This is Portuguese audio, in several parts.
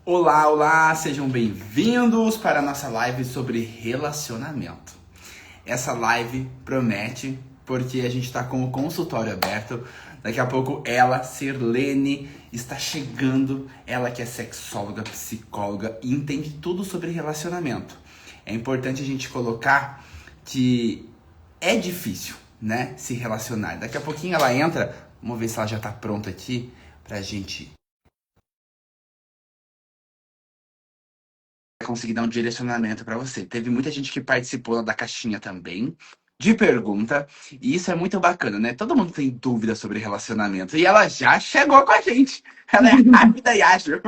Olá, olá, sejam bem-vindos para a nossa live sobre relacionamento. Essa live promete porque a gente está com o consultório aberto. Daqui a pouco ela, Sirlene, está chegando. Ela que é sexóloga, psicóloga e entende tudo sobre relacionamento. É importante a gente colocar que é difícil, né, se relacionar. Daqui a pouquinho ela entra. Vamos ver se ela já está pronta aqui pra gente conseguir dar um direcionamento para você. Teve muita gente que participou da caixinha também, de pergunta, e isso é muito bacana, né? Todo mundo tem dúvidas sobre relacionamento, e ela já chegou com a gente. Ela é rápida e ágil.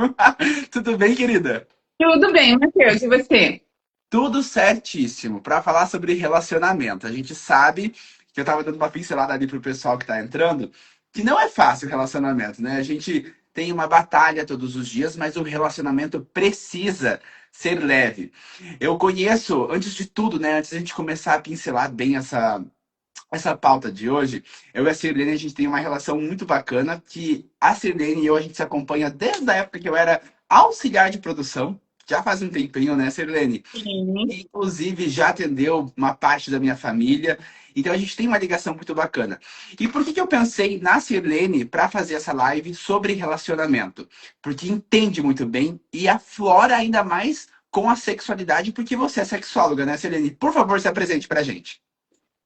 Tudo bem, querida? Tudo bem, Matheus, e você? Tudo certíssimo. Para falar sobre relacionamento, a gente sabe que eu tava dando uma pincelada ali pro pessoal que tá entrando, que não é fácil o relacionamento, né? A gente tem uma batalha todos os dias, mas o relacionamento precisa ser leve. Eu conheço, antes de tudo, né, antes da gente começar a pincelar bem essa pauta de hoje, eu e a Sirlene, a gente tem uma relação muito bacana, que a Sirlene e eu, a gente se acompanha desde a época que eu era auxiliar de produção, já faz um tempinho, né, Sirlene? Sim. Inclusive, já atendeu uma parte da minha família. Então, a gente tem uma ligação muito bacana. E por que eu pensei na Sirlene para fazer essa live sobre relacionamento? Porque entende muito bem e aflora ainda mais com a sexualidade, porque você é sexóloga, né, Sirlene? Por favor, se apresente para a gente.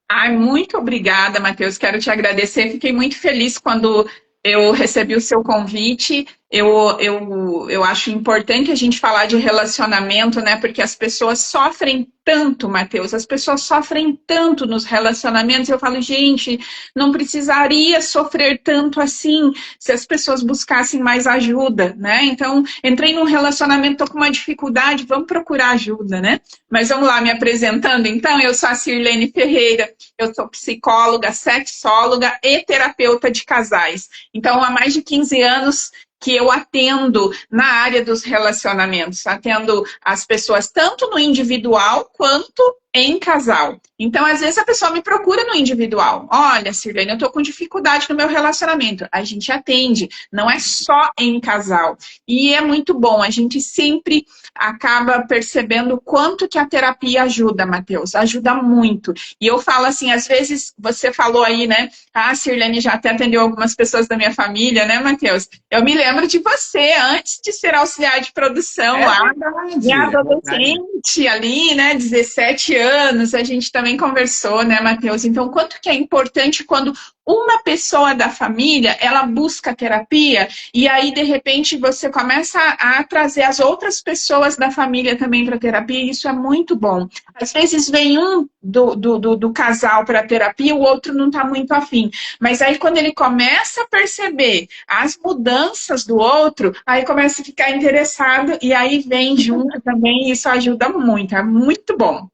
Ai, muito obrigada, Matheus. Quero te agradecer. Fiquei muito feliz quando eu recebi o seu convite. Eu acho importante a gente falar de relacionamento, né? Porque as pessoas sofrem tanto, Matheus. As pessoas sofrem tanto nos relacionamentos. Eu falo, gente, não precisaria sofrer tanto assim se as pessoas buscassem mais ajuda, né? Então, entrei num relacionamento, tô com uma dificuldade, vamos procurar ajuda, né? Mas vamos lá, me apresentando. Então, eu sou a Sirlene Ferreira. Eu sou psicóloga, sexóloga e terapeuta de casais. Então, há mais de 15 anos que eu atendo na área dos relacionamentos, atendo as pessoas tanto no individual quanto em casal. Então, às vezes a pessoa me procura no individual. Olha, Sirlene, eu estou com dificuldade no meu relacionamento. A gente atende, não é só em casal. E é muito bom, a gente sempre acaba percebendo o quanto que a terapia ajuda, Matheus, ajuda muito. E eu falo assim, às vezes você falou aí, né? Ah, a Sirlene já até atendeu algumas pessoas da minha família, né, Matheus? Eu me lembro de você antes de ser auxiliar de produção É lá, minha verdade, é verdade. adolescente ali, né, 17 anos, a gente também conversou, né, Matheus? Então, quanto que é importante quando uma pessoa da família, ela busca terapia e aí, de repente, você começa a trazer as outras pessoas da família também para terapia, e isso é muito bom. Às vezes vem um do casal para terapia, o outro não está muito afim. Mas aí, quando ele começa a perceber as mudanças do outro, aí começa a ficar interessado e aí vem junto também, e isso ajuda muito, é muito bom.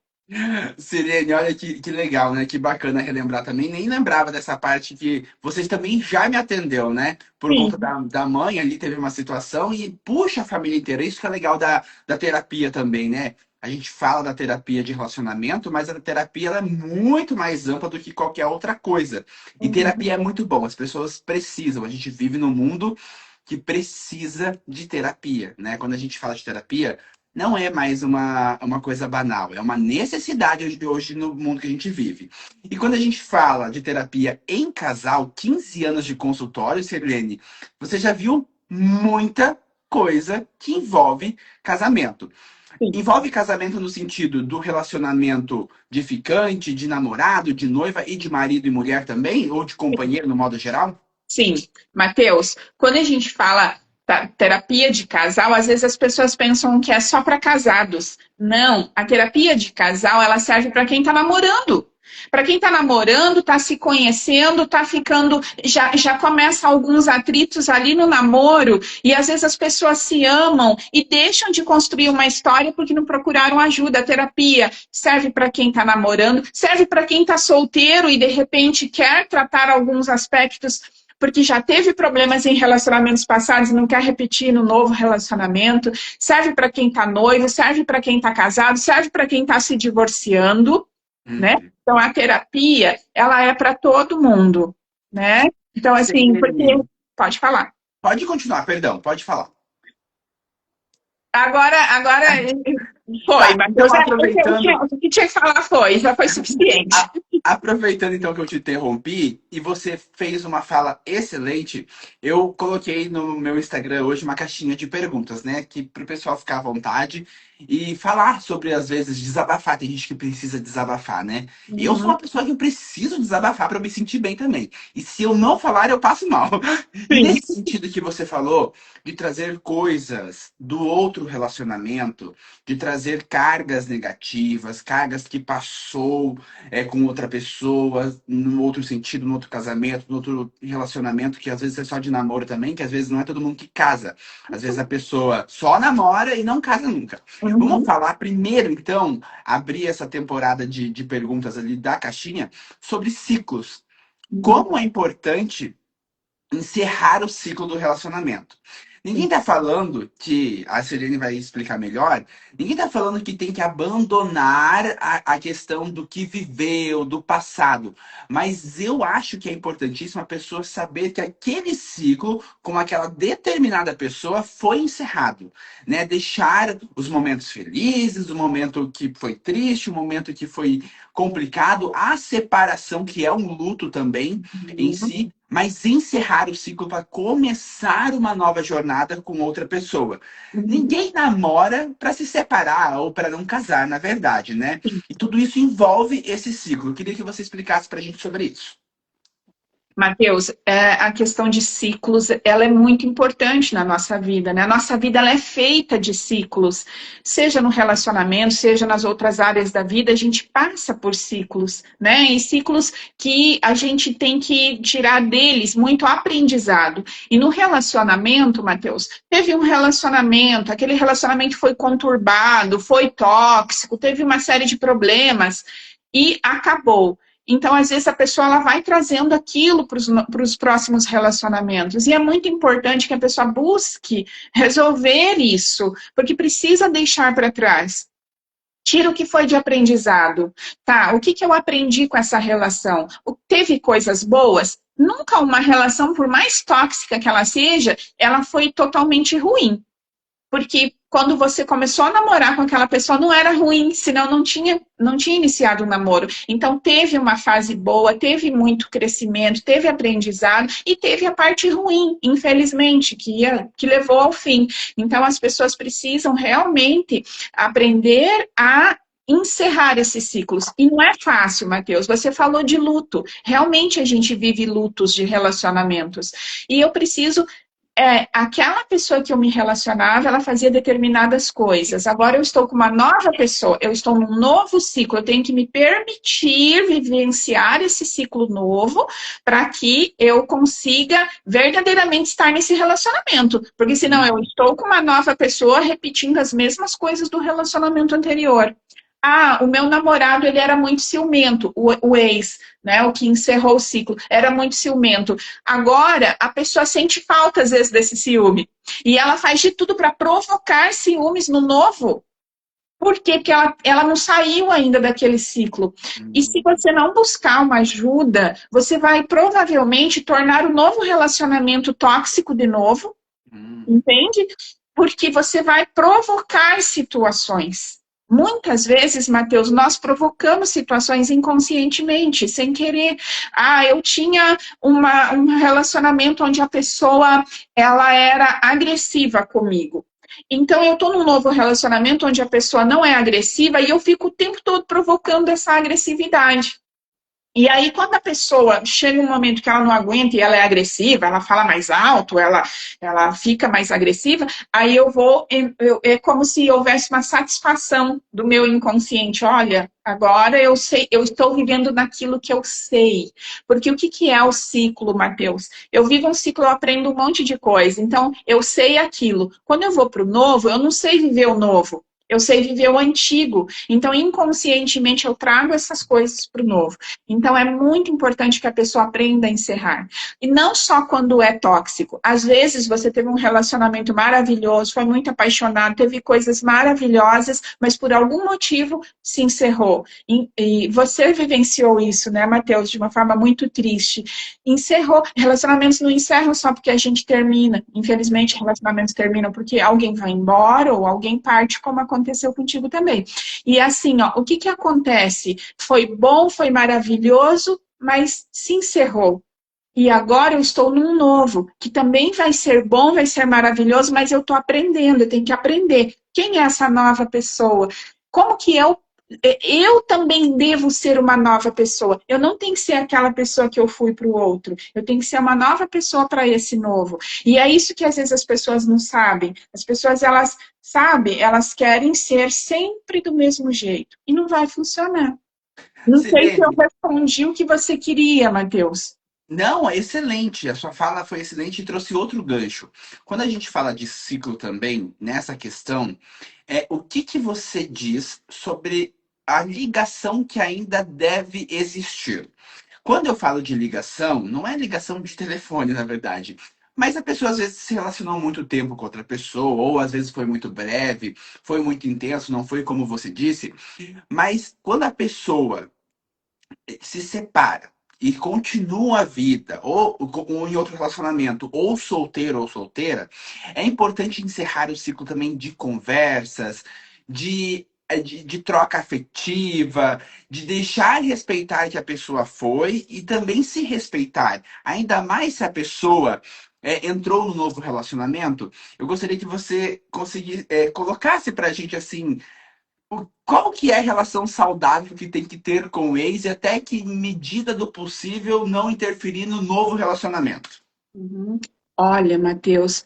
Sirene, olha que legal, né? Que bacana relembrar também. Nem lembrava dessa parte que vocês também já me atendeu, né? Por conta Sim. da mãe ali, teve uma situação e puxa a família inteira. Isso que é legal da terapia também, né? A gente fala da terapia de relacionamento, mas a terapia ela é muito mais ampla do que qualquer outra coisa. E terapia é muito bom, as pessoas precisam. A gente vive num mundo que precisa de terapia, né? Quando a gente fala de terapia, não é mais uma coisa banal, é uma necessidade hoje no mundo que a gente vive. E quando a gente fala de terapia em casal, 15 anos de consultório, Sirlene, você já viu muita coisa que envolve casamento. Sim. Envolve casamento no sentido do relacionamento de ficante, de namorado, de noiva e de marido e mulher também? Ou de companheiro no modo geral? Sim, Matheus, quando a gente fala terapia de casal, às vezes as pessoas pensam que é só para casados. Não, a terapia de casal, ela serve para quem está namorando. Para quem está namorando, está se conhecendo, está ficando, já começa alguns atritos ali no namoro, e às vezes as pessoas se amam e deixam de construir uma história porque não procuraram ajuda. A terapia serve para quem está namorando, serve para quem está solteiro e de repente quer tratar alguns aspectos porque já teve problemas em relacionamentos passados e não quer repetir no novo relacionamento. Serve para quem está noivo, serve para quem está casado, serve para quem está se divorciando, né? Uhum. Então a terapia, ela é para todo mundo, né? Então assim, porque Sirlene, pode falar. pode continuar, perdão, pode falar. Agora foi, Tá, Matheus. então aproveitando, O que tinha que falar foi, já foi suficiente. aproveitando então que eu te interrompi e você fez uma fala excelente, eu coloquei no meu Instagram hoje uma caixinha de perguntas, né? Que para o pessoal ficar à vontade e falar sobre, às vezes, desabafar. Tem gente que precisa desabafar, né? Eu sou Uhum. uma pessoa que eu preciso desabafar para eu me sentir bem também. E se eu não falar, eu passo mal. E Sim. nesse sentido que você falou, de trazer coisas do outro relacionamento, de trazer cargas negativas, cargas que passou com outra pessoa, num outro sentido, num outro casamento, num outro relacionamento, que às vezes é só de namoro também, que às vezes não é todo mundo que casa. Às vezes a pessoa só namora e não casa nunca. Vamos Uhum. falar primeiro, então, abrir essa temporada de perguntas ali da caixinha sobre ciclos. Uhum. Como é importante encerrar o ciclo do relacionamento. Ninguém está falando que, a Sirene vai explicar melhor, ninguém está falando que tem que abandonar a questão do que viveu, do passado. Mas eu acho que é importantíssimo a pessoa saber que aquele ciclo com aquela determinada pessoa foi encerrado. Né? Deixar os momentos felizes, o momento que foi triste, o momento que foi complicado, a separação, que é um luto também em si, mas encerrar o ciclo para começar uma nova jornada com outra pessoa. Uhum. Ninguém namora para se separar ou para não casar, na verdade, né? E tudo isso envolve esse ciclo. Eu queria que você explicasse para a gente sobre isso. Mateus, a questão de ciclos, ela é muito importante na nossa vida, né? A nossa vida, ela é feita de ciclos, seja no relacionamento, seja nas outras áreas da vida, a gente passa por ciclos, né? E ciclos que a gente tem que tirar deles muito aprendizado. E no relacionamento, Mateus, teve um relacionamento, aquele relacionamento foi conturbado, foi tóxico, teve uma série de problemas e acabou. Então, às vezes, a pessoa ela vai trazendo aquilo para os próximos relacionamentos. E é muito importante que a pessoa busque resolver isso, porque precisa deixar para trás. Tira o que foi de aprendizado. Tá, o que, que eu aprendi com essa relação? Teve coisas boas? Nunca uma relação, por mais tóxica que ela seja, ela foi totalmente ruim. Porque quando você começou a namorar com aquela pessoa não era ruim, senão não tinha iniciado o namoro. Então teve uma fase boa, teve muito crescimento, teve aprendizado e teve a parte ruim, infelizmente, que levou ao fim. Então as pessoas precisam realmente aprender a encerrar esses ciclos. E não é fácil, Matheus. Você falou de luto. Realmente a gente vive lutos de relacionamentos. E eu preciso aquela pessoa que eu me relacionava, ela fazia determinadas coisas. Agora eu estou com uma nova pessoa, eu estou num novo ciclo, eu tenho que me permitir vivenciar esse ciclo novo para que eu consiga verdadeiramente estar nesse relacionamento. Porque senão eu estou com uma nova pessoa repetindo as mesmas coisas do relacionamento anterior. Ah, o meu namorado, ele era muito ciumento, o ex, né, o que encerrou o ciclo, era muito ciumento. Agora, a pessoa sente falta, às vezes, desse ciúme. E ela faz de tudo para provocar ciúmes no novo. Por quê? Porque ela não saiu ainda daquele ciclo. E se Uhum. você não buscar uma ajuda, você vai provavelmente tornar o novo relacionamento tóxico de novo, Uhum. entende? Porque você vai provocar situações. Muitas vezes, Mateus, nós provocamos situações inconscientemente, sem querer. Ah, eu tinha um relacionamento onde a pessoa ela era agressiva comigo. Então, eu estou num novo relacionamento onde a pessoa não é agressiva e eu fico o tempo todo provocando essa agressividade. E aí, quando a pessoa chega um momento que ela não aguenta e ela é agressiva, ela fala mais alto, ela fica mais agressiva, aí é como se houvesse uma satisfação do meu inconsciente. Olha, agora eu sei, eu estou vivendo naquilo que eu sei. Porque o que, que é o ciclo, Matheus? Eu vivo um ciclo, eu aprendo um monte de coisa. Então, eu sei aquilo. Quando eu vou para o novo, eu não sei viver o novo. Eu sei viver o antigo. Então, inconscientemente, eu trago essas coisas para o novo. Então, é muito importante que a pessoa aprenda a encerrar. E não só quando é tóxico. Às vezes, você teve um relacionamento maravilhoso, foi muito apaixonado, teve coisas maravilhosas, mas por algum motivo se encerrou. E você vivenciou isso, né, Matheus, de uma forma muito triste. Encerrou. Relacionamentos não encerram só porque a gente termina. Infelizmente, relacionamentos terminam porque alguém vai embora ou alguém parte, como aconteceu contigo também. E assim, ó, o que que acontece? Foi bom, foi maravilhoso, mas se encerrou. E agora eu estou num novo, que também vai ser bom, vai ser maravilhoso, mas eu estou aprendendo, eu tenho que aprender. Quem é essa nova pessoa? Como que eu também devo ser uma nova pessoa. Eu não tenho que ser aquela pessoa que eu fui para o outro. Eu tenho que ser uma nova pessoa para esse novo. E é isso que às vezes as pessoas não sabem. As pessoas, elas sabem, elas querem ser sempre do mesmo jeito. E não vai funcionar. Não sei se eu Sirene, respondi o que você queria, Matheus. não, é excelente. A sua fala foi excelente e trouxe outro gancho. Quando a gente fala de ciclo também, nessa questão, o que que você diz sobre a ligação que ainda deve existir? Quando eu falo de ligação, não é ligação de telefone, na verdade. Mas a pessoa às vezes se relacionou muito tempo com outra pessoa, ou às vezes foi muito breve, foi muito intenso, não foi como você disse. Mas quando a pessoa se separa e continua a vida, ou em outro relacionamento, ou solteiro ou solteira, é importante encerrar o ciclo também de conversas, de troca afetiva, de deixar respeitar que a pessoa foi e também se respeitar. Ainda mais se a pessoa entrou no novo relacionamento, eu gostaria que você conseguisse, colocasse pra gente assim qual que é a relação saudável que tem que ter com o ex e até que medida do possível não interferir no novo relacionamento? Uhum. Olha, Matheus,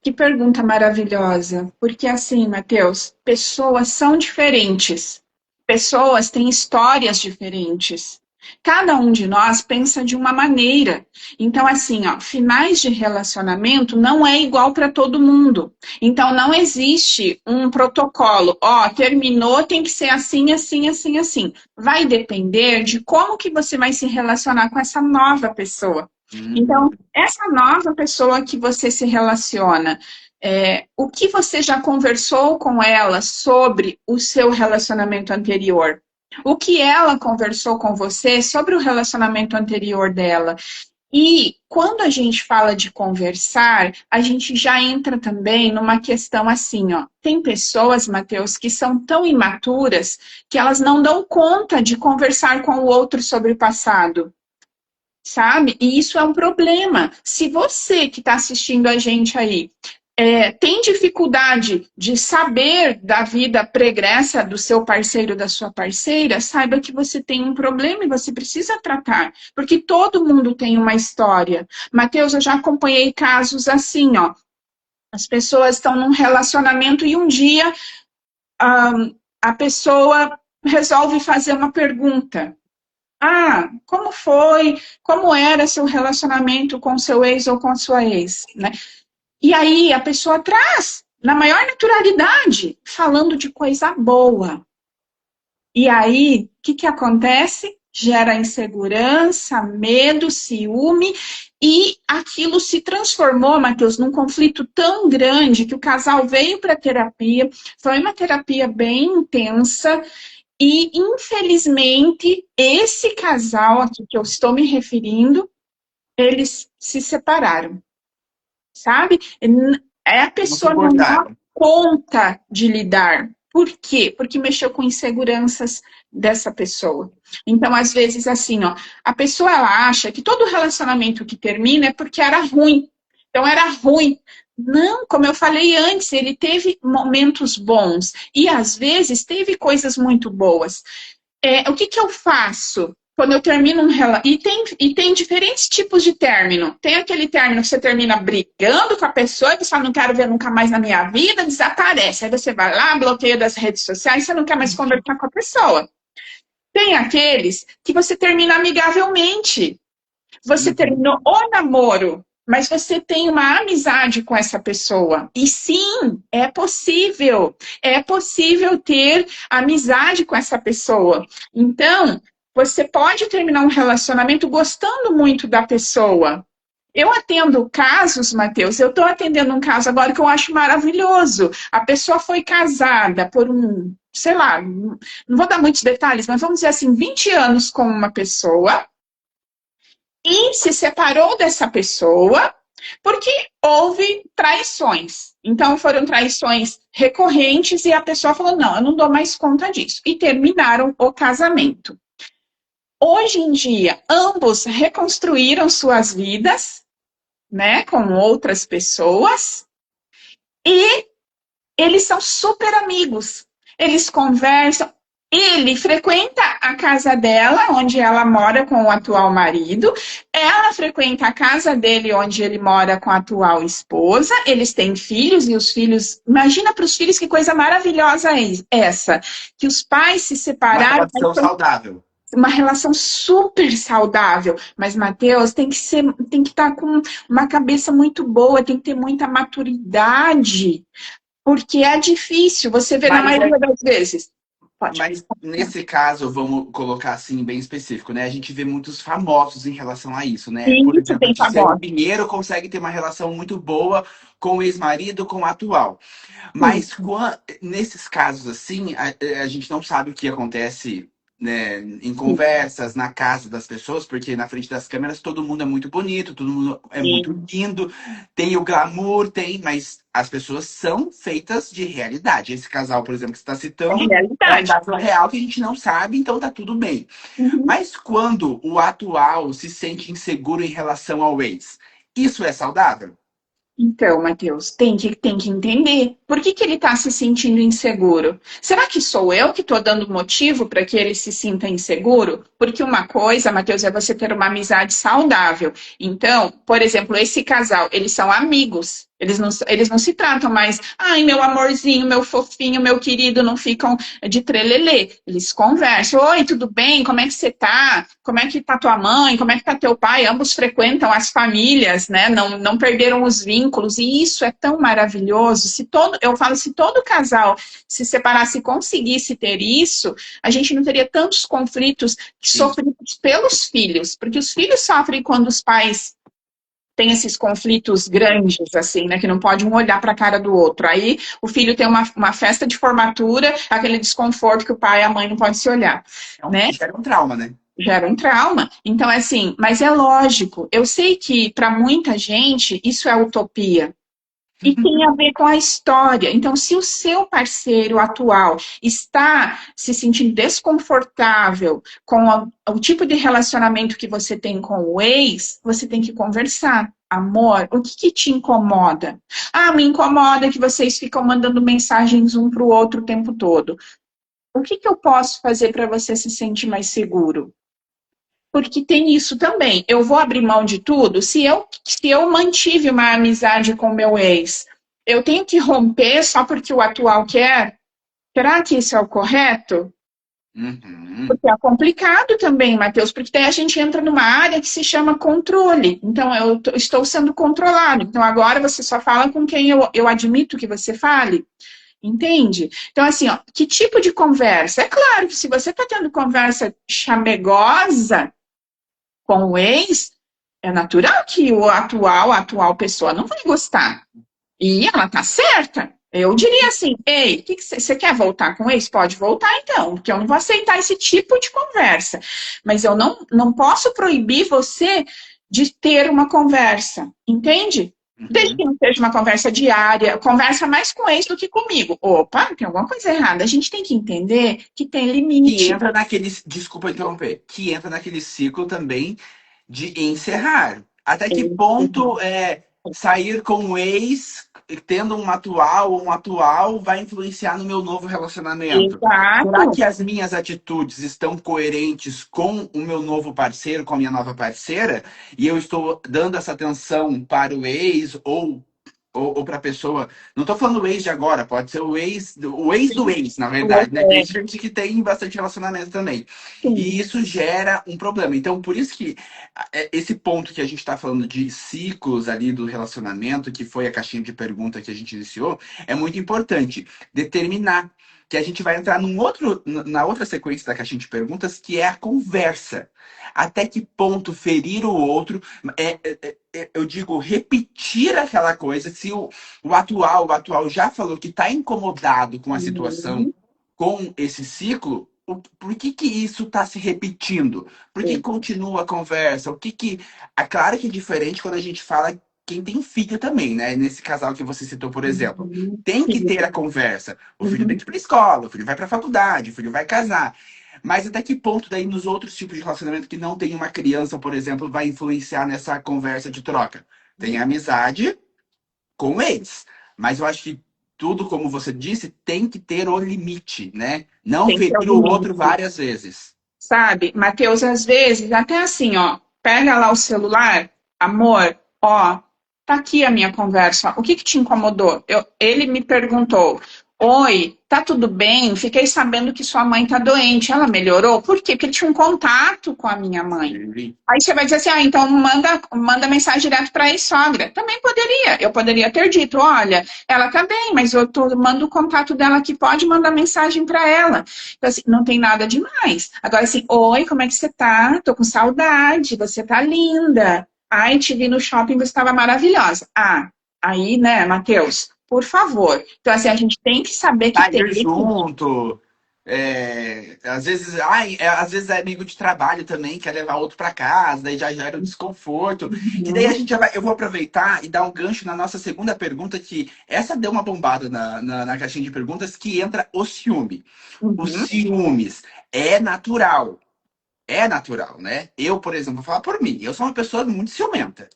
que pergunta maravilhosa. Porque assim, Matheus, pessoas são diferentes. Pessoas têm histórias diferentes. Cada um de nós pensa de uma maneira. Então, assim, ó, finais de relacionamento não é igual para todo mundo. Então, não existe um protocolo. Ó, terminou, tem que ser assim, assim, assim, assim. Vai depender de como que você vai se relacionar com essa nova pessoa. Hum, Então, essa nova pessoa que você se relaciona, o que você já conversou com ela sobre o seu relacionamento anterior? O que ela conversou com você sobre o relacionamento anterior dela? E quando a gente fala de conversar, a gente já entra também numa questão assim, ó. Tem pessoas, Matheus, que são tão imaturas que elas não dão conta de conversar com o outro sobre o passado. Sabe? E isso é um problema. Se você que está assistindo a gente aí tem dificuldade de saber da vida pregressa do seu parceiro, da sua parceira, saiba que você tem um problema e você precisa tratar, porque todo mundo tem uma história. Mateus, eu já acompanhei casos assim, ó. As pessoas estão num relacionamento e um dia a pessoa resolve fazer uma pergunta. Ah, como foi? Como era seu relacionamento com seu ex ou com sua ex, né? E aí a pessoa traz, na maior naturalidade, falando de coisa boa. E aí, o que que acontece? Gera insegurança, medo, ciúme, e aquilo se transformou, Matheus, num conflito tão grande que o casal veio para a terapia, foi uma terapia bem intensa, e, infelizmente, esse casal aqui que eu estou me referindo, eles se separaram, sabe? A não pessoa não dá suportaram. conta de lidar. Por quê? Porque mexeu com inseguranças dessa pessoa. Então, às vezes, assim, ó, a pessoa ela acha que todo relacionamento que termina é porque era ruim. Então, era ruim. Não, como eu falei antes, ele teve momentos bons e às vezes teve coisas muito boas. O que que eu faço quando eu termino um relacionamento? E tem diferentes tipos de término. Tem aquele término que você termina brigando com a pessoa, que você fala, não quero ver nunca mais na minha vida, desaparece. Aí você vai lá, bloqueia das redes sociais, você não quer mais conversar com a pessoa. Tem aqueles que você termina amigavelmente. Você Uhum. terminou o namoro, mas você tem uma amizade com essa pessoa. E sim, é possível ter amizade com essa pessoa. Então, você pode terminar um relacionamento gostando muito da pessoa. Eu atendo casos, Matheus, eu estou atendendo um caso agora que eu acho maravilhoso. A pessoa foi casada por sei lá, não vou dar muitos detalhes, mas vamos dizer assim, 20 anos com uma pessoa e se separou dessa pessoa porque houve traições. Então foram traições recorrentes e a pessoa falou: não, eu não dou mais conta disso. E terminaram o casamento. Hoje em dia, ambos reconstruíram suas vidas, né, com outras pessoas, e eles são super amigos. Eles conversam. Ele frequenta a casa dela, onde ela mora com o atual marido. Ela frequenta a casa dele, onde ele mora com a atual esposa. Eles têm filhos e os filhos. Imagina para os filhos que coisa maravilhosa é essa. Que os pais se Uma separaram. relação saudável. Uma relação super saudável. Mas, Matheus, tem que estar com uma cabeça muito boa, tem que ter muita maturidade. Porque é difícil, você vê na Mas maioria das vezes. Pode. Mas nesse caso, vamos colocar assim, bem específico, né? A gente vê muitos famosos em relação a isso, né? Por Isso exemplo, a tem Tiziane favor. Pinheiro consegue ter uma relação muito boa com o ex-marido, com o atual. Sim. Mas nesses casos assim, a gente não sabe o que acontece, né, em conversas, na casa das pessoas, porque na frente das câmeras todo mundo é muito bonito, todo mundo é muito Sim. lindo, tem o glamour, mas as pessoas são feitas de realidade. Esse casal, por exemplo, que você está É citando, é um realidade. caso real que a gente não sabe, então tá tudo bem. Uhum. Mas quando o atual se sente inseguro em relação ao ex, isso é saudável? Então, Matheus, tem que entender. Por que ele está se sentindo inseguro? Será que sou eu que estou dando motivo para que ele se sinta inseguro? Porque uma coisa, Matheus, é você ter uma amizade saudável. Então, por exemplo, esse casal, eles são amigos. Eles não se tratam mais, ai, meu amorzinho, meu fofinho, meu querido, não ficam de trelelê. Eles conversam. Oi, tudo bem? Como é que você tá? Como é que tá tua mãe? Como é que tá teu pai? Ambos frequentam as famílias, né? Não perderam os vínculos. E isso é tão maravilhoso. Eu falo, se todo casal se separasse e conseguisse ter isso, a gente não teria tantos conflitos Sim. sofridos pelos filhos. Porque os filhos sofrem quando os pais tem esses conflitos grandes, assim, né? Que não pode um olhar para a cara do outro. Aí o filho tem uma festa de formatura, aquele desconforto que o pai e a mãe não podem se olhar, Então, né? gera um trauma, né? Gera um trauma. Então, é assim, mas é lógico. Eu sei que para muita gente isso é utopia. E tem a ver com a história. Então, se o seu parceiro atual está se sentindo desconfortável com o tipo de relacionamento que você tem com o ex, você tem que conversar. Amor, o que te incomoda? Ah, me incomoda que vocês ficam mandando mensagens um para o outro o tempo todo. O que eu posso fazer para você se sentir mais seguro? Porque tem isso também. Eu vou abrir mão de tudo? Se eu mantive uma amizade com meu ex, eu tenho que romper só porque o atual quer? Será que isso é o correto? Uhum. Porque é complicado também, Matheus, porque daí a gente entra numa área que se chama controle. Então, estou sendo controlado. Então, agora você só fala com quem eu admito que você fale. Entende? Então, assim, ó, que tipo de conversa? É claro que se você está tendo conversa chamegosa com o ex, é natural que a atual pessoa não vai gostar. E ela tá certa. Eu diria assim, ei, que você quer voltar com o ex? Pode voltar então, porque eu não vou aceitar esse tipo de conversa. Mas eu não posso proibir você de ter uma conversa, entende? Desde Uhum. que não seja uma conversa diária, conversa mais com o ex do que comigo. Opa, tem alguma coisa errada. A gente tem que entender que tem Que limite. entra naquele, desculpa interromper, que entra naquele ciclo também de encerrar. Até que ponto sair com um ex, tendo um atual ou um atual, vai influenciar no meu novo relacionamento? Será Exato. que as minhas atitudes estão coerentes com o meu novo parceiro, com a minha nova parceira? E eu estou dando essa atenção para o ex ou ou para a pessoa. Não estou falando o ex de agora, pode ser o ex do ex, na verdade, né? Tem gente que tem bastante relacionamento também. Sim. E isso gera um problema. Então, por isso que esse ponto que a gente está falando de ciclos ali do relacionamento, que foi a caixinha de pergunta que a gente iniciou, é muito importante determinar que a gente vai entrar na outra sequência da caixinha de perguntas, que é a conversa. Até que ponto ferir o outro eu digo, repetir aquela coisa. Se o atual já falou que está incomodado com a situação, Uhum. com esse ciclo, por que que isso está se repetindo? Por que Sim. continua a conversa? O que que... É claro que é diferente quando a gente fala quem tem filho também, né? Nesse casal que você citou, por exemplo. Uhum. Tem que Sim. ter a conversa. O filho tem Uhum. que ir para a escola, o filho vai para a faculdade, o filho vai casar. Mas até que ponto daí nos outros tipos de relacionamento que não tem uma criança, por exemplo, vai influenciar nessa conversa de troca? Tem amizade com eles. Mas eu acho que tudo, como você disse, tem que ter o limite, né? Não Tem que ter ferir o o outro limite. várias vezes. Sabe, Matheus, às vezes, até assim, ó, pega lá o celular, amor, ó, tá aqui a minha conversa, o que que te incomodou? Ele me perguntou, oi, tá tudo bem? Fiquei sabendo que sua mãe tá doente, ela melhorou? Por quê? Porque ele tinha um contato com a minha mãe. Sim. Aí você vai dizer assim, ah, então manda mensagem direto para a ex-sogra. Também poderia. Eu poderia ter dito, olha, ela tá bem, mas mando o contato dela que pode mandar mensagem para ela. Então, assim, não tem nada demais. Agora, assim, oi, como é que você tá? Tô com saudade, você tá linda. Ai, te vi no shopping, você estava maravilhosa. Ah, aí, né, Matheus, por favor. Então, assim, a gente tem que saber que tem Sair limite. junto. Às vezes é amigo de trabalho também, quer levar outro para casa, daí já gera um desconforto. Que daí a Uhum, gente eu vou aproveitar e dar um gancho na nossa segunda pergunta, que essa deu uma bombada na caixinha de perguntas, que entra o ciúme. Os uhum. ciúmes é natural. É natural, né? Eu, por exemplo, vou falar por mim. Eu sou uma pessoa muito ciumenta.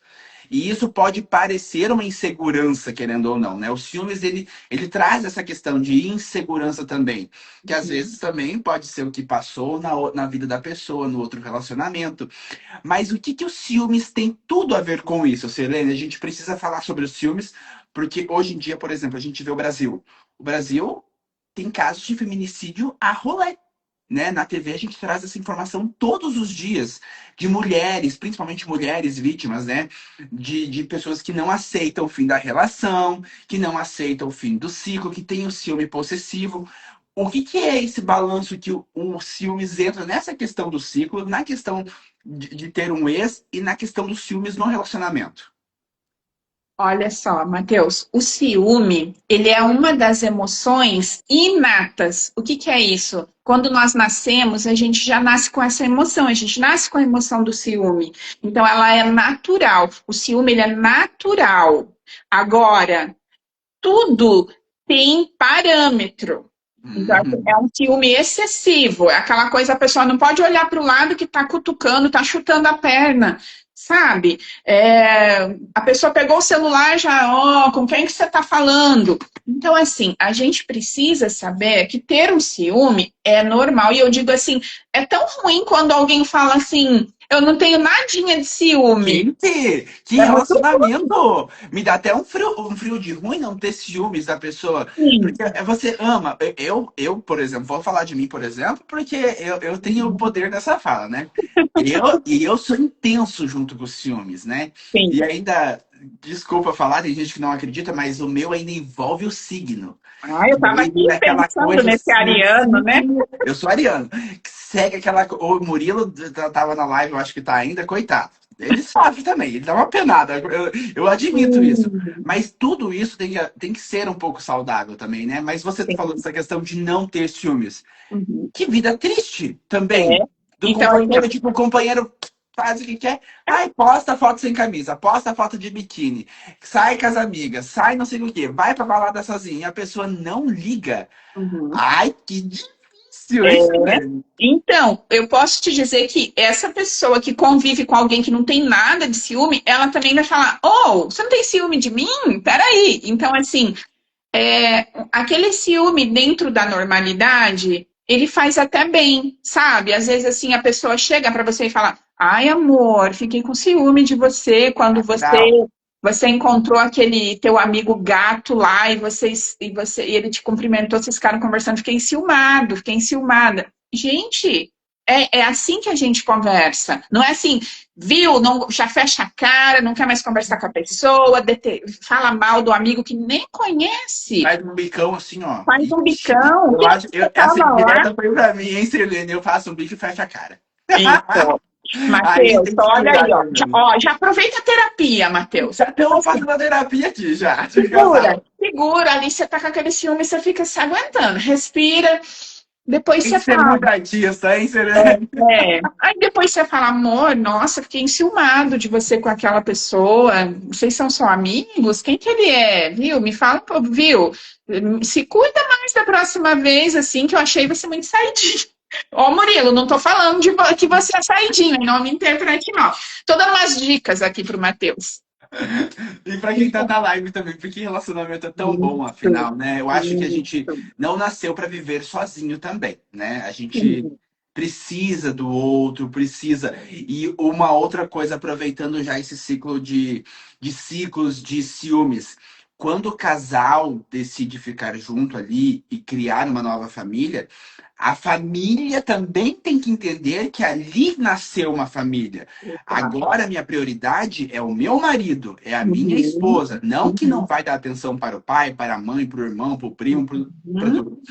E isso pode parecer uma insegurança, querendo ou não, né? O ciúmes, ele traz essa questão de insegurança também, que às vezes também pode ser o que passou na vida da pessoa, no outro relacionamento. Mas o que que os ciúmes tem tudo a ver com isso, Selene? A gente precisa falar sobre os ciúmes, porque hoje em dia, por exemplo, a gente vê o Brasil. O Brasil tem casos de feminicídio a rolê, né? Na TV a gente traz essa informação todos os dias de mulheres, principalmente mulheres vítimas, né? De pessoas que não aceitam o fim da relação, que não aceitam o fim do ciclo, que tem o ciúme possessivo. O que que é esse balanço que o ciúmes entra nessa questão do ciclo, na questão de ter um ex e na questão dos ciúmes no relacionamento? Olha só, Matheus, o ciúme, ele é uma das emoções inatas. O que que é isso? Quando nós nascemos, a gente já nasce com essa emoção, a gente nasce com a emoção do ciúme. Então, ela é natural. O ciúme, ele é natural. Agora, tudo tem parâmetro. Então, assim, Uhum. é um ciúme excessivo. É aquela coisa, a pessoa não pode olhar para o lado que está cutucando, está chutando a perna, sabe? A pessoa pegou o celular já, ó, com quem que você está falando? Então, assim, a gente precisa saber que ter um ciúme é normal. E eu digo assim, é tão ruim quando alguém fala assim, eu não tenho nadinha de ciúme. Gente, que É muito relacionamento! Me dá até um frio de ruim não ter ciúmes da pessoa. ruim. Porque você ama. Por exemplo, vou falar de mim, por exemplo, porque eu tenho o poder dessa fala, né? E eu sou intenso junto com os ciúmes, né? Sim. E ainda, desculpa falar, tem gente que não acredita, mas o meu ainda envolve o signo. Ah, eu E estava aí aqui é aquela pensando coisa nesse assim, ariano, né? eu sou ariano. Que segue aquela. O Murilo tava na live, eu acho que tá ainda, coitado. Ele sofre também, ele dá uma penada. Eu admito isso. Sim, Mas tudo isso tem que ser um pouco saudável também, né? Mas você falou sim. dessa questão de não ter ciúmes. Uhum. Que vida triste É. também. Do Então, assim, companheiro, tipo, o companheiro faz o que quer. Ai, posta foto sem camisa, posta foto de biquíni, sai com as amigas, sai não sei o quê, vai pra balada sozinha. E a pessoa não liga. uhum. Ai, que difícil, hein, É. Silene? Então, eu posso te dizer que essa pessoa que convive com alguém que não tem nada de ciúme, ela também vai falar: Oh, você não tem ciúme de mim? Peraí. Então, assim, aquele ciúme dentro da normalidade, ele faz até bem, sabe? Às vezes, assim, a pessoa chega para você e fala: Ai, amor, fiquei com ciúme de você quando você Natural. Você encontrou aquele teu amigo gato lá e ele te cumprimentou, vocês ficaram conversando, fiquei enciumado, fiquei enciumada. Gente, é assim que a gente conversa. Não é assim, viu? Não, já fecha a cara, não quer mais conversar com a pessoa, fala mal do amigo que nem conhece. Faz um bicão assim, ó. Faz um bicão. Eu acho, essa Tava lá. indireta foi pra mim, hein, Sirlene? Eu faço um bico e fecho a cara. Então, Aí Matheus, tem que olha cuidar aí, ó. também. Já aproveita a terapia, Matheus. Já estamos fazendo a terapia aqui, já. De Segura, casal. segura ali, você tá com aquele ciúme, você fica se aguentando. Respira, depois Tem você que ser fala. muito artista, hein, Sirlene? Aí depois você fala, amor, nossa, fiquei enciumado de você com aquela pessoa. Vocês são só amigos? Quem que ele é? Viu? Me fala, viu? Se cuida mais da próxima vez, assim, que eu achei você muito saidinho. Ó, Murilo, não tô falando que você é saidinho, não me interprete mal. Tô dando umas dicas aqui pro Matheus. E pra quem tá na live também, porque relacionamento é tão bom, Isso, afinal, né? Eu acho que a gente isso. não nasceu pra viver sozinho também, né? A gente precisa do outro, precisa. E uma outra coisa, aproveitando já esse ciclo de ciclos de ciúmes. Quando o casal decide ficar junto ali e criar uma nova família, a família também tem que entender que ali nasceu uma família. Agora, a minha prioridade é o meu marido, é a minha Uhum, esposa. Não que não vai dar atenção para o pai, para a mãe, para o irmão, para o primo, para uhum. tudo.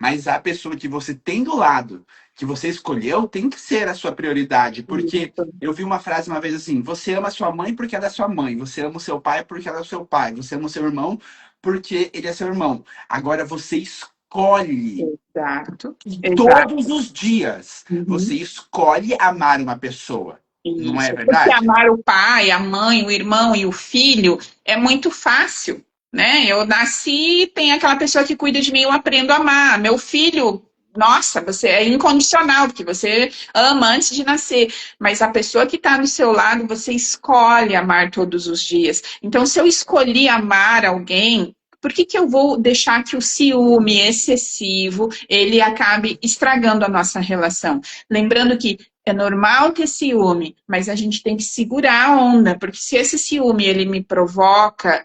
Mas a pessoa que você tem do lado, que você escolheu, tem que ser a sua prioridade. Porque Isso, eu vi uma frase uma vez assim: você ama sua mãe porque ela é sua mãe, você ama o seu pai porque ela é o seu pai, você ama o seu irmão porque ele é seu irmão. Agora você escolhe. exato, Todos exato. os dias você Uhum. escolhe amar uma pessoa. Não é Isso, porque verdade? amar o pai, a mãe, o irmão e o filho é muito fácil, né? Eu nasci, tem aquela pessoa que cuida de mim, eu aprendo a amar. Meu filho, nossa, você é incondicional, porque você ama antes de nascer. Mas a pessoa que está do seu lado, você escolhe amar todos os dias. Então, se eu escolhi amar alguém, por que que eu vou deixar que o ciúme excessivo ele acabe estragando a nossa relação? Lembrando que é normal ter ciúme, mas a gente tem que segurar a onda, porque se esse ciúme ele me provoca,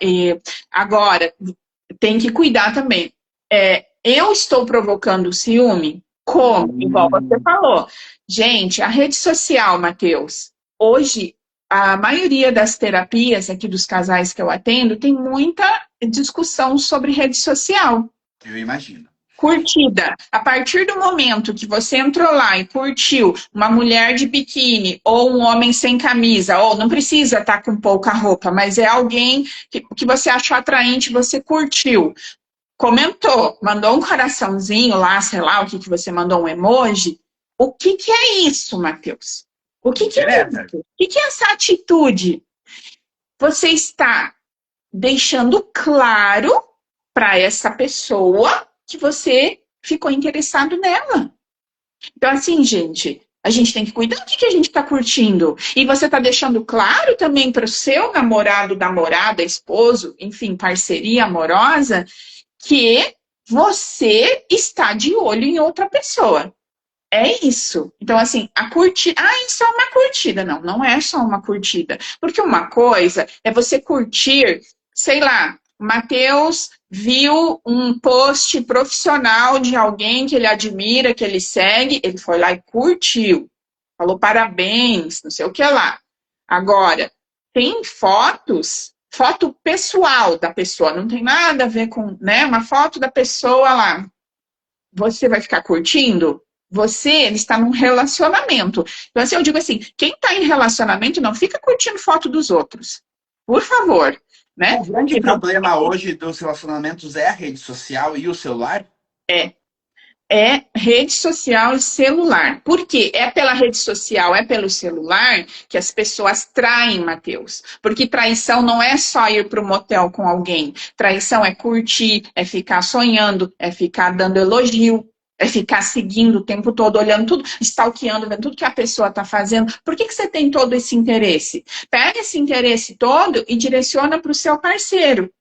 agora tem que cuidar também. Eu estou provocando o ciúme? Como? Igual você Hum, falou. Gente, a rede social, Matheus, hoje a maioria das terapias aqui dos casais que eu atendo tem muita discussão sobre rede social. eu imagino. Curtida. A partir do momento que você entrou lá e curtiu uma mulher de biquíni ou um homem sem camisa, ou não precisa estar com pouca roupa, mas é alguém que você achou atraente, você curtiu, comentou, mandou um coraçãozinho lá, sei lá, o que que você mandou, um emoji. O que que é isso, Matheus? O que que é Indireta? isso? O que que é essa atitude? Você está deixando claro para essa pessoa que você ficou interessado nela. Então, assim, gente, a gente tem que cuidar do que a gente está curtindo. E você está deixando claro também para o seu namorado, namorada, esposo, enfim, parceria amorosa, que você está de olho em outra pessoa. É isso. Então, assim, a curtida. Ah, isso é uma curtida. Não, não é só uma curtida. Porque uma coisa é você curtir, sei lá, o Matheus viu um post profissional de alguém que ele admira, que ele segue, ele foi lá e curtiu. Falou parabéns, não sei o que lá. Agora, tem fotos, foto pessoal da pessoa, não tem nada a ver com, né? Uma foto da pessoa lá. Você vai ficar curtindo? Você ele está num relacionamento. Então, assim, eu digo assim, quem está em relacionamento não fica curtindo foto dos outros. Por favor, né? O grande Que não problema hoje dos relacionamentos é a rede social e o celular. é. É rede social e celular. Por quê? É pela rede social, é pelo celular que as pessoas traem, Matheus. Porque traição não é só ir para o motel com alguém. Traição é curtir, é ficar sonhando, é ficar dando elogio, é ficar seguindo o tempo todo, olhando tudo, stalkeando, vendo tudo que a pessoa está fazendo. Por que que você tem todo esse interesse? Pega esse interesse todo e direciona para o seu parceiro,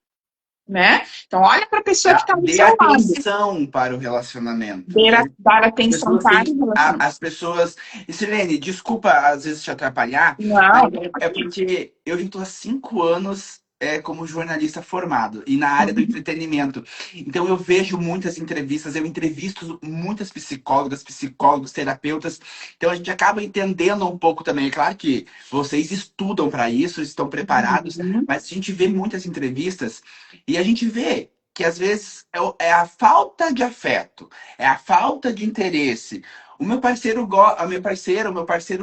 né? Então, olha para a pessoa que está do Dê seu lado. atenção para o relacionamento, né? Dar As atenção pessoas para têm, o relacionamento. as pessoas. E Silene, desculpa às vezes te atrapalhar, mas Não, é porque eu já estou há 5 anos como jornalista formado e na área do entretenimento. Então eu vejo muitas entrevistas, eu entrevisto muitas psicólogas, psicólogos, terapeutas. Então a gente acaba entendendo um pouco também. É claro que vocês estudam para isso, estão preparados, Uhum. mas a gente vê muitas entrevistas e a gente vê que às vezes é a falta de afeto, é a falta de interesse. O meu parceiro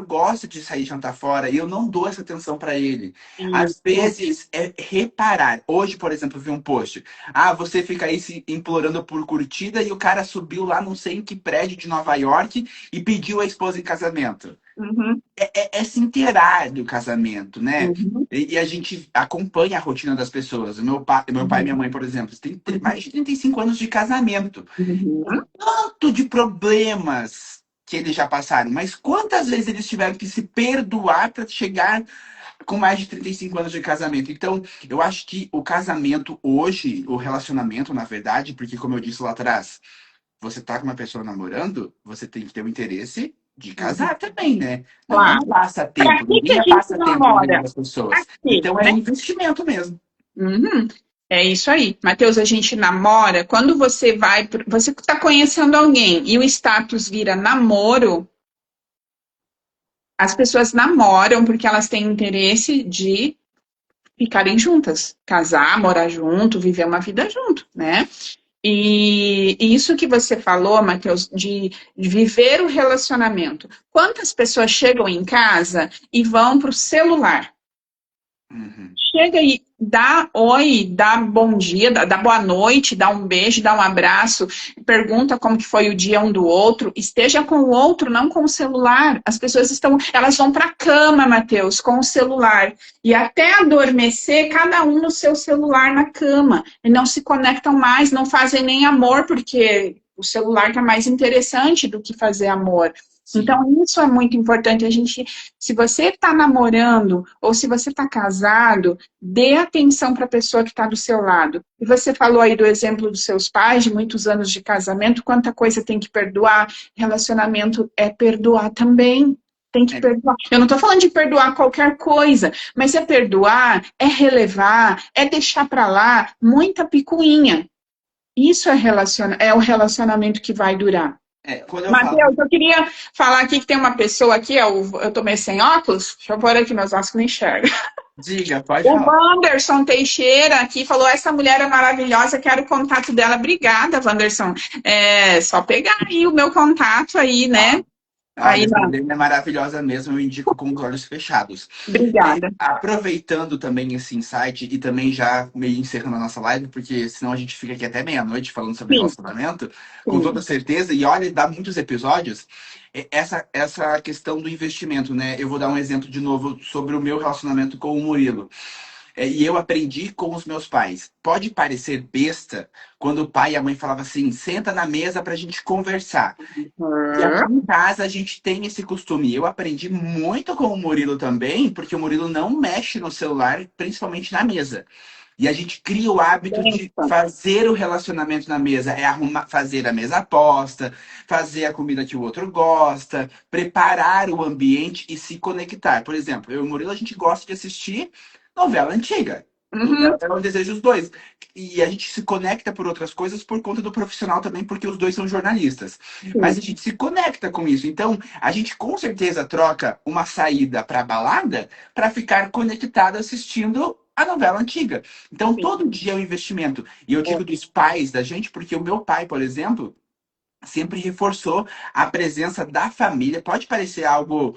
gosta de sair jantar fora e eu não dou essa atenção para ele. Às Isso. vezes é reparar. Hoje, por exemplo, eu vi um post. Ah, você fica aí se implorando por curtida e o cara subiu lá não sei em que prédio de Nova York e pediu a esposa em casamento. Uhum. É se inteirar do casamento, né? Uhum. E a gente acompanha a rotina das pessoas. Meu pai e minha mãe, por exemplo, têm mais de 35 anos de casamento. Uhum. Tanto de problemas que eles já passaram, mas quantas vezes eles tiveram que se perdoar para chegar com mais de 35 anos de casamento? Então, eu acho que o casamento hoje, o relacionamento, na verdade, porque como eu disse lá atrás, você tá com uma pessoa namorando, você tem que ter o interesse de Uhum. casar também, né? Não é um Claro. Para passatempo, que ninguém a é gente passatempo na vida namora? das pessoas. Aqui, Então é né? investimento mesmo. Uhum. É isso aí. Matheus, a gente namora. Quando você vai, você está conhecendo alguém e o status vira namoro, as pessoas namoram porque elas têm interesse de ficarem juntas, casar, morar junto, viver uma vida junto, né? E isso que você falou, Matheus, de viver o relacionamento. Quantas pessoas chegam em casa e vão para o celular? Uhum. Chega e dá oi, dá bom dia, dá boa noite, dá um beijo, dá um abraço, pergunta como que foi o dia um do outro, esteja com o outro, não com o celular. As pessoas elas vão para a cama, Matheus, com o celular. E até adormecer, cada um no seu celular na cama. E não se conectam mais, não fazem nem amor, porque o celular está mais interessante do que fazer amor. Sim. Então, isso é muito importante. Se você está namorando ou se você está casado, dê atenção para a pessoa que está do seu lado. E você falou aí do exemplo dos seus pais, de muitos anos de casamento, quanta coisa tem que perdoar. Relacionamento é perdoar também. Tem que É, perdoar. Eu não estou falando de perdoar qualquer coisa, mas é perdoar, é relevar, é deixar para lá muita picuinha. Isso é o relacionamento que vai durar. quando eu falo. Matheus, eu queria falar aqui que tem uma pessoa aqui, eu tô meio sem óculos, deixa eu pôr aqui meus óculos que não enxerga. Diga, pode O falar. Wanderson Teixeira aqui falou, essa mulher é maravilhosa, quero o contato dela. Obrigada, Wanderson. É só pegar aí o meu contato aí, né? Olha, Aí, essa mulher é maravilhosa mesmo, eu indico com os olhos fechados. obrigada. Aproveitando também esse insight e também já meio encerrando a nossa live, porque senão a gente fica aqui até meia-noite falando sobre Sim, relacionamento, com toda sim. certeza, e olha, dá muitos episódios, essa questão do investimento, né? Eu vou dar um exemplo de novo sobre o meu relacionamento com o Murilo. E eu aprendi com os meus pais. Pode parecer besta quando o pai e a mãe falavam assim: senta na mesa pra gente conversar. E aqui Uhum. em casa a gente tem esse costume. Eu aprendi muito com o Murilo também, porque o Murilo não mexe no celular, principalmente na mesa. E a gente cria o hábito de Benção. fazer o relacionamento na mesa. É arrumar, fazer a mesa posta, fazer a comida que o outro gosta, preparar o ambiente e se conectar. Por exemplo, eu e o Murilo, a gente gosta de assistir novela antiga. Uhum. É um desejo dos dois. E a gente se conecta por outras coisas por conta do profissional também, porque os dois são jornalistas. Mas Sim, a gente se conecta com isso. Então, a gente com certeza troca uma saída para balada para ficar conectado assistindo a novela antiga. Então, sim. todo dia é um investimento. E eu É. digo dos pais da gente, porque o meu pai, por exemplo, sempre reforçou a presença da família. Pode parecer algo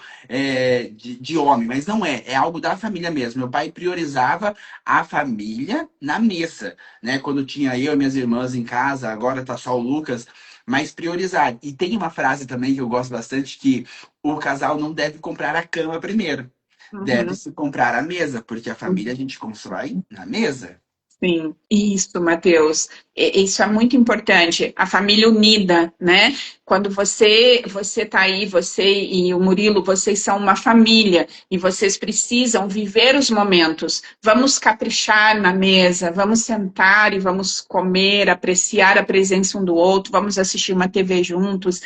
de homem, mas não é. É algo da família mesmo. Meu pai priorizava a família na mesa, né? Quando tinha eu e minhas irmãs em casa, agora tá só o Lucas, mas priorizar. E tem uma frase também que eu gosto bastante que o casal não deve comprar a cama primeiro. Uhum. Deve-se comprar a mesa, porque a família a gente constrói na mesa. Sim, isso, Matheus. Isso é muito importante. A família unida, né? Quando você tá aí, você e o Murilo, vocês são uma família e vocês precisam viver os momentos. Vamos caprichar na mesa, vamos sentar e vamos comer, apreciar a presença um do outro, vamos assistir uma TV juntos.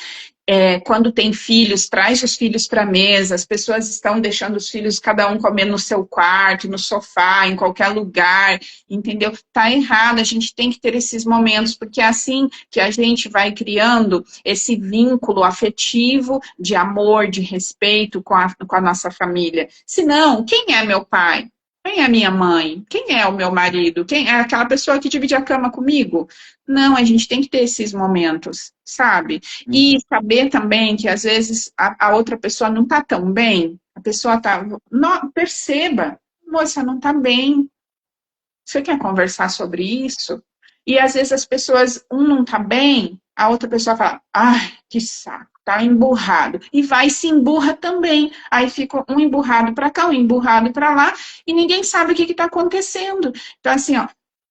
Quando tem filhos, traz os filhos para a mesa, as pessoas estão deixando os filhos, cada um comer no seu quarto, no sofá, em qualquer lugar, entendeu? Tá errado, a gente tem que ter esses momentos, porque é assim que a gente vai criando esse vínculo afetivo, de amor, de respeito com a nossa família. Senão, quem é meu pai? Quem é minha mãe? Quem é o meu marido? Quem é aquela pessoa que divide a cama comigo? Não, a gente tem que ter esses momentos, sabe? E saber também que às vezes a outra pessoa não tá tão bem, a pessoa tá. Não, perceba, moça, não tá bem. Você quer conversar sobre isso? E às vezes as pessoas, um não tá bem, a outra pessoa fala, ai, que saco, tá emburrado. E vai e se emburra também. Aí fica um emburrado para cá, um emburrado para lá, e ninguém sabe o que está acontecendo. Então, assim, ó,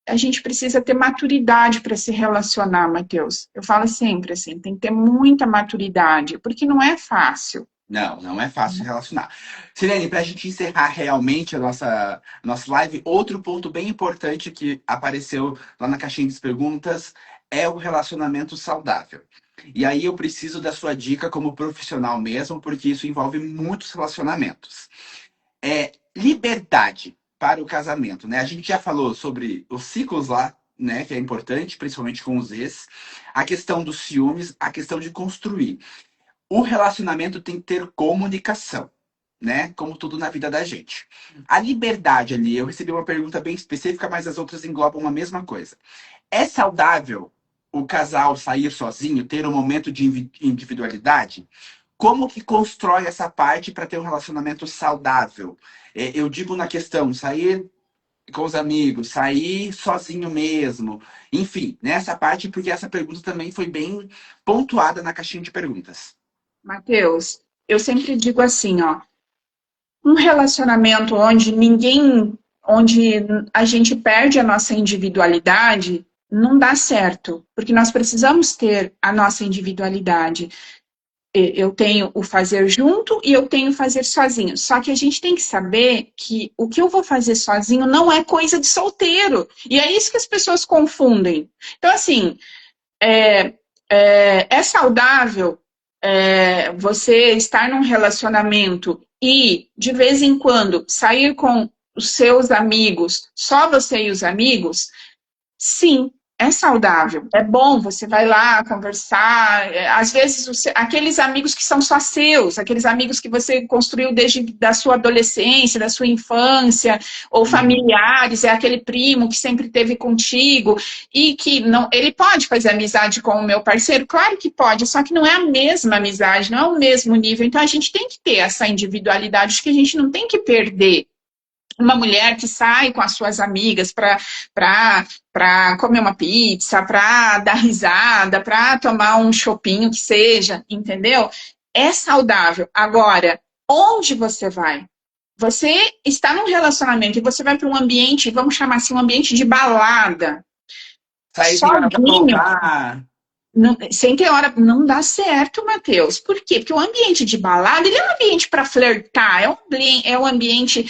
a gente precisa ter maturidade para se relacionar, Matheus. Eu falo sempre assim, tem que ter muita maturidade, porque não é fácil. Não, não é fácil relacionar. Sirene, para a gente encerrar realmente a nossa live, outro ponto bem importante que apareceu lá na caixinha de perguntas é o relacionamento saudável. E aí eu preciso da sua dica como profissional mesmo, porque isso envolve muitos relacionamentos. Liberdade para o casamento, né? A gente já falou sobre os ciclos lá, né? Que é importante, principalmente com os ex. A questão dos ciúmes, a questão de construir. O relacionamento tem que ter comunicação, né? Como tudo na vida da gente. A liberdade ali, eu recebi uma pergunta bem específica, mas as outras englobam a mesma coisa. É saudável o casal sair sozinho, ter um momento de individualidade? Como que constrói essa parte para ter um relacionamento saudável? Eu digo na questão, sair com os amigos, sair sozinho mesmo. Enfim, nessa parte, porque essa pergunta também foi bem pontuada na caixinha de perguntas. Matheus, eu sempre digo assim, ó, um relacionamento onde a gente perde a nossa individualidade, não dá certo, porque nós precisamos ter a nossa individualidade. Eu tenho o fazer junto e eu tenho o fazer sozinho. Só que a gente tem que saber que o que eu vou fazer sozinho não é coisa de solteiro. E é isso que as pessoas confundem. Então, assim, é saudável você estar num relacionamento e, de vez em quando, sair com os seus amigos, só você e os amigos? Sim, é saudável, é bom, você vai lá conversar, às vezes aqueles amigos que são só seus, aqueles amigos que você construiu desde da sua adolescência, da sua infância, ou familiares, é aquele primo que sempre esteve contigo, e que não, ele pode fazer amizade com o meu parceiro? Claro que pode, só que não é a mesma amizade, não é o mesmo nível, então a gente tem que ter essa individualidade que a gente não tem que perder. Uma mulher que sai com as suas amigas para comer uma pizza, para dar risada, para tomar um chopinho que seja, entendeu? É saudável. Agora, onde você vai? Você está num relacionamento e você vai para um ambiente, vamos chamar assim, um ambiente de balada, Sair sem hora pra sozinho. voltar. Não, sem ter hora, não dá certo, Matheus. Por quê? Porque o ambiente de balada, ele é um ambiente para flertar, é um ambiente,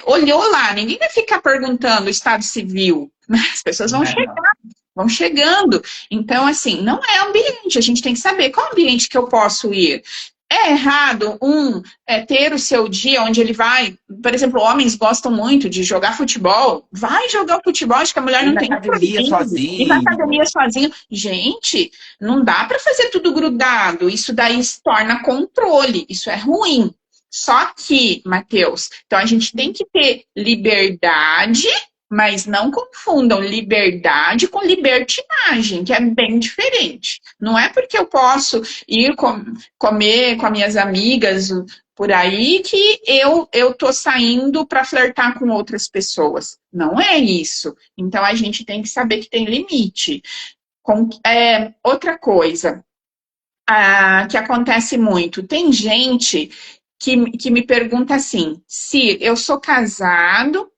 olhou lá, ninguém vai ficar perguntando o estado civil, né? As pessoas vão chegar, vão chegando. Então, assim, não é ambiente, a gente tem que saber qual ambiente que eu posso ir. É errado ter o seu dia onde ele vai, por exemplo, homens gostam muito de jogar futebol, vai jogar futebol, acho que a mulher Ir não na tem academia ir na sozinho. academia sozinho. Gente, não dá para fazer tudo grudado, isso daí se torna controle, isso é ruim. Só que, Matheus, então a gente tem que ter liberdade, mas não confundam liberdade com libertinagem, que é bem diferente. Não é porque eu posso ir comer com as minhas amigas por aí que eu tô saindo para flertar com outras pessoas. Não é isso. Então a gente tem que saber que tem limite. Outra coisa que acontece muito, tem gente que me pergunta assim, se eu sou casado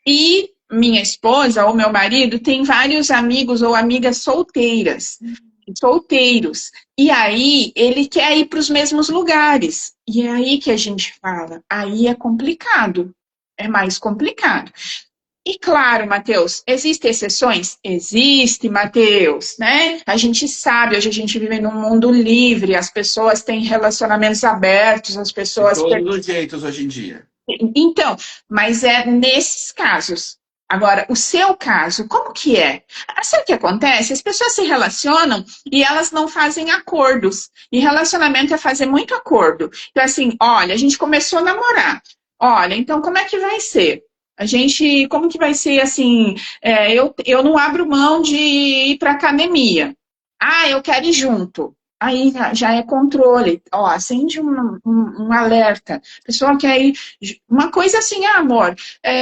e minha esposa ou meu marido tem vários amigos ou amigas solteiros. E aí ele quer ir para os mesmos lugares. E é aí que a gente fala, aí é complicado, é mais complicado. E claro, Matheus, existem exceções? Existe, Matheus, né? A gente sabe, hoje a gente vive num mundo livre, as pessoas têm relacionamentos abertos, as De pessoas. todos os jeitos hoje em dia. Então, mas é nesses casos. Agora, o seu caso, como que é? Sabe o que acontece? As pessoas se relacionam e elas não fazem acordos. E relacionamento é fazer muito acordo. Então, assim, olha, a gente começou a namorar. Olha, então como é que vai ser? A gente, como que vai ser assim? Eu não abro mão de ir para academia. Ah, eu quero ir junto. Aí já é controle. Ó, acende um alerta. A pessoa quer ir. Uma coisa assim, ah, amor,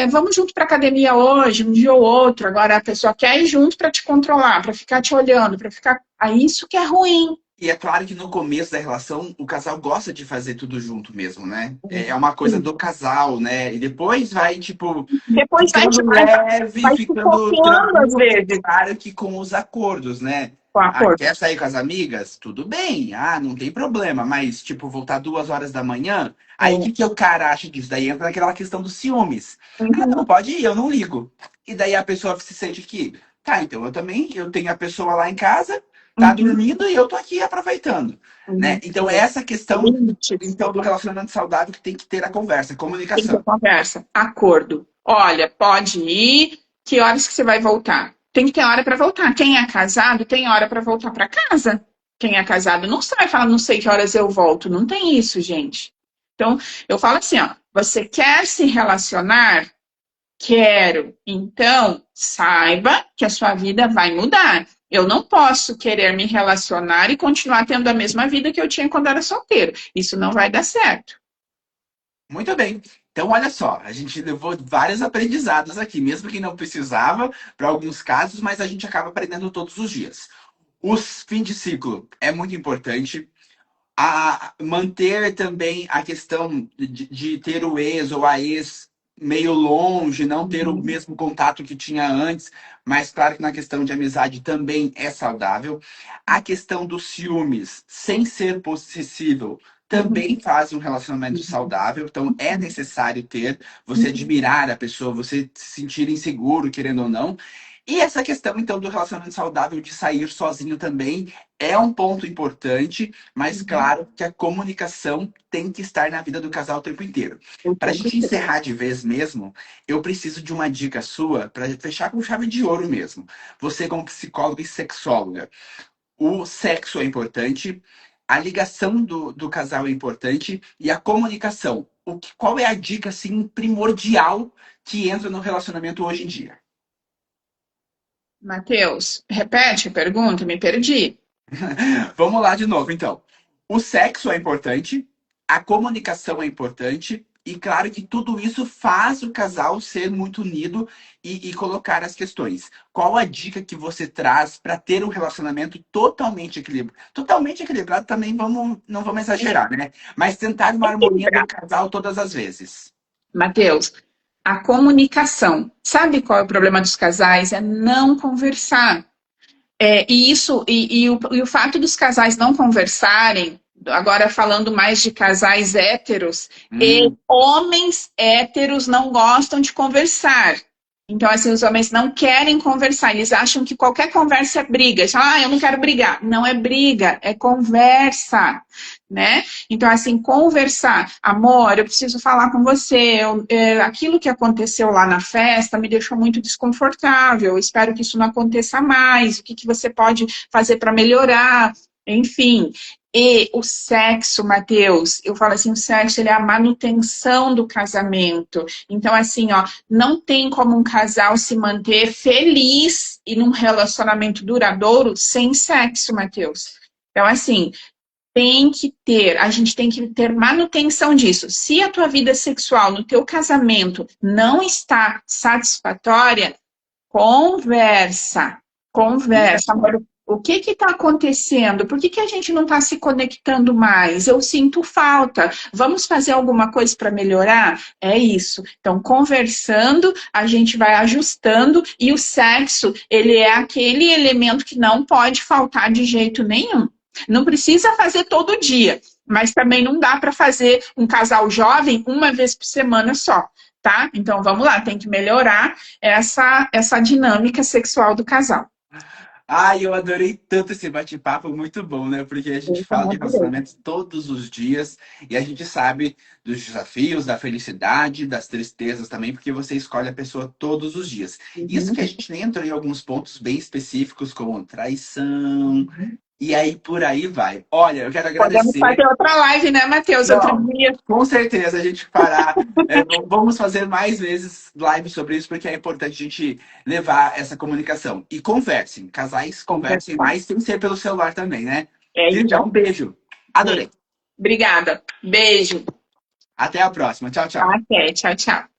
vamos junto para academia hoje, um dia ou outro. Agora a pessoa quer ir junto para te controlar, para ficar te olhando, para ficar. Aí isso que é ruim. E é claro que no começo da relação, o casal gosta de fazer tudo junto mesmo, né? É uma coisa do casal, né? E depois vai, tipo, Depois ficando leve, vai ficando sufocando às tranquilo, vezes claro que com os acordos, né? com a Ah, cor. quer sair com as amigas? Tudo bem, não tem problema, mas, tipo, voltar 2 horas da manhã, aí o que, que o cara acha disso? Daí entra naquela questão dos ciúmes. Ah, não, Uhum, pode ir, eu não ligo. E daí a pessoa se sente que, tá, então eu também, eu tenho a pessoa lá em casa, tá uhum, dormindo e eu tô aqui aproveitando, né? uhum. Então essa questão, Limites. então, do relacionamento saudável que tem que ter a conversa, a Tem que ter comunicação. conversa. Acordo. Olha, pode ir. Que horas que você vai voltar? Tem que ter hora para voltar. Quem é casado tem hora para voltar para casa. Quem é casado não sai fala, não sei que horas eu volto. Não tem isso, gente. Então, eu falo assim, ó, você quer se relacionar? Quero. Então, saiba que a sua vida vai mudar. Eu não posso querer me relacionar e continuar tendo a mesma vida que eu tinha quando era solteiro. Isso não vai dar certo. Muito bem. Então, olha só, a gente levou vários aprendizados aqui, mesmo que não precisava, para alguns casos, mas a gente acaba aprendendo todos os dias. Os fim de ciclo é muito importante. Manter também a questão de ter o ex ou a ex meio longe, não ter o Uhum, mesmo contato que tinha antes, mas claro que na questão de amizade também é saudável. A questão dos ciúmes, sem ser possessivo, uhum, também faz um relacionamento saudável, então é necessário ter, você uhum, admirar a pessoa, você se sentir inseguro, querendo ou não. E essa questão, então, do relacionamento saudável de sair sozinho também é um ponto importante, mas uhum. claro que a comunicação tem que estar na vida do casal o tempo inteiro. O Para a tempo gente todo. encerrar de vez mesmo, eu preciso de uma dica sua para fechar com chave de ouro mesmo. Você, como psicóloga e sexóloga, o sexo é importante, a ligação do casal é importante e a comunicação. Qual é a dica assim, primordial que entra no relacionamento hoje em dia? Matheus, repete a pergunta, me perdi. Vamos lá de novo, então. O sexo é importante, a comunicação é importante, e claro que tudo isso faz o casal ser muito unido e colocar as questões. Qual a dica que você traz para ter um relacionamento totalmente equilibrado? Totalmente equilibrado também não vamos exagerar, né? Mas tentar uma harmonia do casal todas as vezes. Matheus, a comunicação. Sabe qual é o problema dos casais? É não conversar. E o fato dos casais não conversarem, agora falando mais de casais héteros, e Hum, homens héteros não gostam de conversar. Então, assim, os homens não querem conversar, eles acham que qualquer conversa é briga. Eles falam, eu não quero brigar. Não é briga, é conversa, né? Então, assim, conversar. Amor, eu preciso falar com você. Aquilo que aconteceu lá na festa me deixou muito desconfortável. Eu espero que isso não aconteça mais. O que, que você pode fazer para melhorar? Enfim, e o sexo, Matheus, eu falo assim, o sexo ele é a manutenção do casamento. Então, assim, ó, não tem como um casal se manter feliz e num relacionamento duradouro sem sexo, Matheus. Então, assim, a gente tem que ter manutenção disso. Se a tua vida sexual no teu casamento não está satisfatória, conversa, conversa. Agora, o que está acontecendo? Por que, que a gente não está se conectando mais? Eu sinto falta. Vamos fazer alguma coisa para melhorar? É isso. Então, conversando, a gente vai ajustando e o sexo, ele é aquele elemento que não pode faltar de jeito nenhum. Não precisa fazer todo dia, mas também não dá para fazer um casal jovem uma vez por semana só. tá? Então vamos lá, tem que melhorar essa dinâmica sexual do casal. Ai, eu adorei tanto esse bate-papo, muito bom, né? Porque a gente Eu fala também de adorei. relacionamento todos os dias e a gente sabe dos desafios, da felicidade, das tristezas também, porque você escolhe a pessoa todos os dias. Isso Uhum, que a gente nem entrou em alguns pontos bem específicos, como traição, uhum. e aí por aí vai. Olha, eu quero Podemos agradecer. fazer outra live, né, Matheus? Outro Não, dia. com certeza a gente parar. Vamos fazer mais vezes lives sobre isso, porque é importante a gente levar essa comunicação. E conversem, casais conversem Conversar. mais sem ser pelo celular também, né? É isso Lígia, um aí. beijo. Beijo. Adorei. Obrigada. Beijo. Até a próxima. Tchau, tchau. Até. Tchau, tchau.